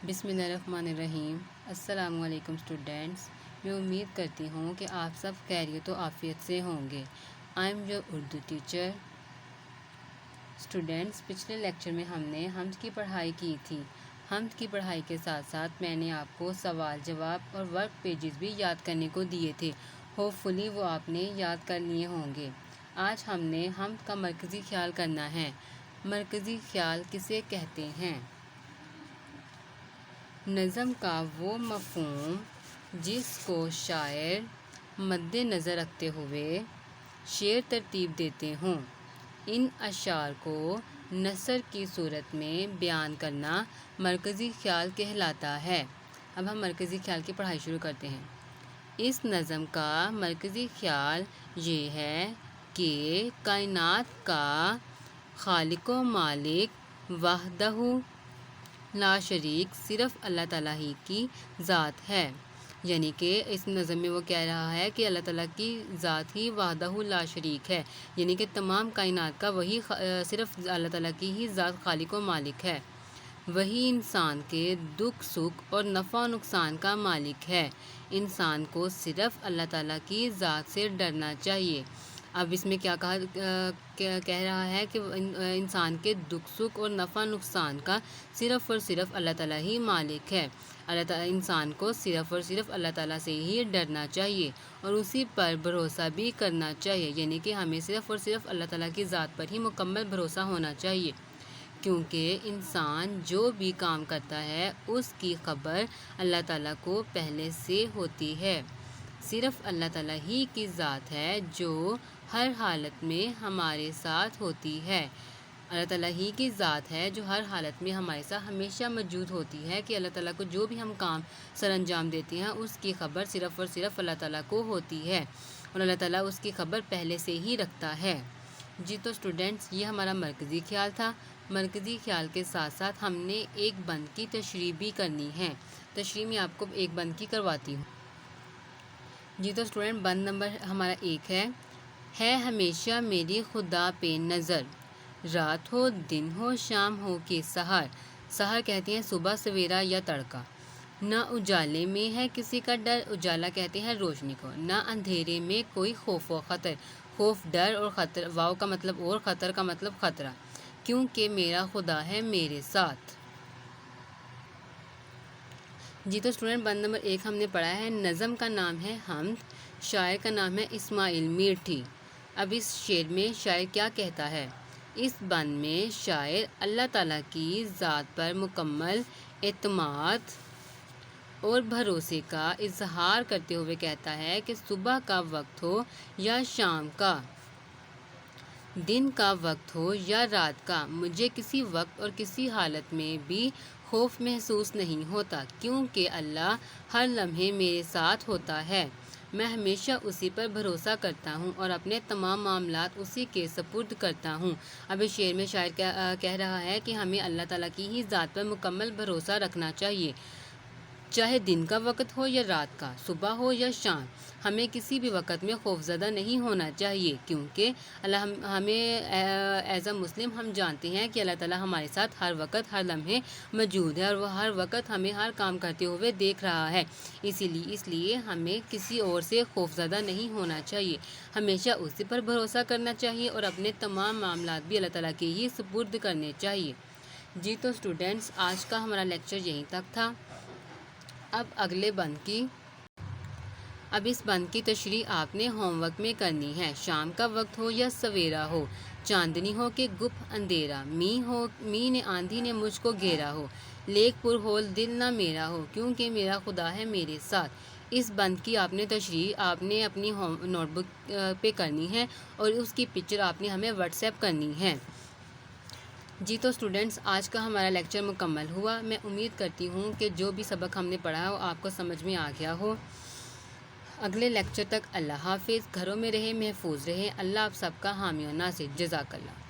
بسم اللہ الرحمن الرحیم۔ السلام علیکم اسٹوڈینٹس، میں امید کرتی ہوں کہ آپ سب خیریت و عافیت سے ہوں گے۔ I am your Urdu teacher. Students, پچھلے لیکچر میں ہم نے حمد کی پڑھائی کی تھی۔ حمد کی پڑھائی کے ساتھ ساتھ میں نے آپ کو سوال جواب اور ورک پیجز بھی یاد کرنے کو دیے تھے۔ ہوپ فلی وہ آپ نے یاد کر لیے ہوں گے۔ آج ہم نے حمد کا مرکزی خیال کرنا ہے۔ مرکزی خیال کسے کہتے ہیں؟ نظم کا وہ مفہوم جس کو شاعر مد نظر رکھتے ہوئے شعر ترتیب دیتے ہوں۔ ان اشعار کو نثر کی صورت میں بیان کرنا مرکزی خیال کہلاتا ہے۔ اب ہم مرکزی خیال کی پڑھائی شروع کرتے ہیں۔ اس نظم کا مرکزی خیال یہ ہے کہ کائنات کا خالق و مالک وحدہ لا شریک صرف اللہ تعالیٰ ہی کی ذات ہے۔ یعنی کہ اس نظم میں وہ کہہ رہا ہے کہ اللہ تعالیٰ کی ذات ہی وحدہ لا شریک ہے، یعنی کہ تمام کائنات کا وہی صرف اللہ تعالیٰ کی ہی ذات خالق و مالک ہے۔ وہی انسان کے دکھ سکھ اور نفع و نقصان کا مالک ہے۔ انسان کو صرف اللہ تعالیٰ کی ذات سے ڈرنا چاہیے۔ اب اس میں کیا کہہ رہا ہے کہ انسان کے دکھ سکھ اور نفع نقصان کا صرف اور صرف اللہ تعالیٰ ہی مالک ہے۔ انسان کو صرف اور صرف اللہ تعالیٰ سے ہی ڈرنا چاہیے اور اسی پر بھروسہ بھی کرنا چاہیے، یعنی کہ ہمیں صرف اور صرف اللہ تعالیٰ کی ذات پر ہی مکمل بھروسہ ہونا چاہیے، کیونکہ انسان جو بھی کام کرتا ہے اس کی خبر اللہ تعالیٰ کو پہلے سے ہوتی ہے۔ صرف اللہ تعالیٰ ہی کی ذات ہے جو ہر حالت میں ہمارے ساتھ ہوتی ہے۔ اللہ تعالیٰ ہی کی ذات ہے جو ہر حالت میں ہمارے ساتھ ہمیشہ موجود ہوتی ہے کہ اللہ تعالیٰ کو جو بھی ہم کام سر انجام دیتے ہیں اس کی خبر صرف اور صرف اللہ تعالیٰ کو ہوتی ہے اور اللہ تعالیٰ اس کی خبر پہلے سے ہی رکھتا ہے۔ جی تو اسٹوڈینٹس، یہ ہمارا مرکزی خیال تھا۔ مرکزی خیال کے ساتھ ساتھ ہم نے ایک بند کی تشریح بھی کرنی ہے۔ تشریح میں آپ کو ایک بند کی کرواتی ہوں۔ جی تو اسٹوڈنٹ، بند نمبر ہمارا 1 ہے ہمیشہ میری خدا پہ نظر، رات ہو دن ہو شام ہو کہ سحر۔ سحر کہتے ہیں صبح سویرا یا تڑکا۔ نہ اجالے میں ہے کسی کا ڈر، اجالا کہتے ہیں روشنی کو۔ نہ اندھیرے میں کوئی خوف و خطر، خوف ڈر اور خطر، واو کا مطلب اور خطر کا مطلب خطرہ، کیونکہ میرا خدا ہے میرے ساتھ۔ جی تو اسٹوڈنٹ، بند نمبر 1 ہم نے پڑھا ہے۔ نظم کا نام ہے حمد، شاعر کا نام ہے اسماعیل میٹھی۔ اب اس شعر میں شاعر کیا کہتا ہے؟ اس بند میں شاعر اللہ تعالیٰ کی ذات پر مکمل اعتماد اور بھروسے کا اظہار کرتے ہوئے کہتا ہے کہ صبح کا وقت ہو یا شام کا، دن کا وقت ہو یا رات کا، مجھے کسی وقت اور کسی حالت میں بھی خوف محسوس نہیں ہوتا، کیونکہ اللہ ہر لمحے میرے ساتھ ہوتا ہے۔ میں ہمیشہ اسی پر بھروسہ کرتا ہوں اور اپنے تمام معاملات اسی کے سپرد کرتا ہوں۔ اب اس شعر میں شاعر کہہ رہا ہے کہ ہمیں اللہ تعالیٰ کی ہی ذات پر مکمل بھروسہ رکھنا چاہیے، چاہے دن کا وقت ہو یا رات کا، صبح ہو یا شام۔ ہمیں کسی بھی وقت میں خوف زدہ نہیں ہونا چاہیے، کیونکہ ہمیں ایز اے مسلم ہم جانتے ہیں کہ اللہ تعالیٰ ہمارے ساتھ ہر وقت ہر لمحے موجود ہے اور وہ ہر وقت ہمیں ہر کام کرتے ہوئے دیکھ رہا ہے۔ اس لیے ہمیں کسی اور سے خوف زدہ نہیں ہونا چاہیے، ہمیشہ اسی پر بھروسہ کرنا چاہیے اور اپنے تمام معاملات بھی اللہ تعالیٰ کے ہی سپرد کرنے چاہیے۔ جی تو اسٹوڈینٹس، آج کا ہمارا لیکچر یہیں تک تھا۔ اب اس بند کی تشریح آپ نے ہوم ورک میں کرنی ہے۔ شام کا وقت ہو یا سویرا ہو، چاندنی ہو کہ گپ اندھیرا، می نے آندھی نے مجھ کو گھیرا ہو، لیک پر ہول دل نہ میرا ہو، کیونکہ میرا خدا ہے میرے ساتھ۔ اس بند کی آپ نے تشریح آپ نے اپنی نوٹ بک پہ کرنی ہے اور اس کی پکچر آپ نے ہمیں واٹس ایپ کرنی ہے۔ جی تو اسٹوڈینٹس، آج کا ہمارا لیکچر مکمل ہوا۔ میں امید کرتی ہوں کہ جو بھی سبق ہم نے پڑھا ہو آپ کو سمجھ میں آ گیا ہو۔ اگلے لیکچر تک اللہ حافظ۔ گھروں میں رہیں، محفوظ رہیں۔ اللہ آپ سب کا حامی و ناصر۔ جزاک اللہ۔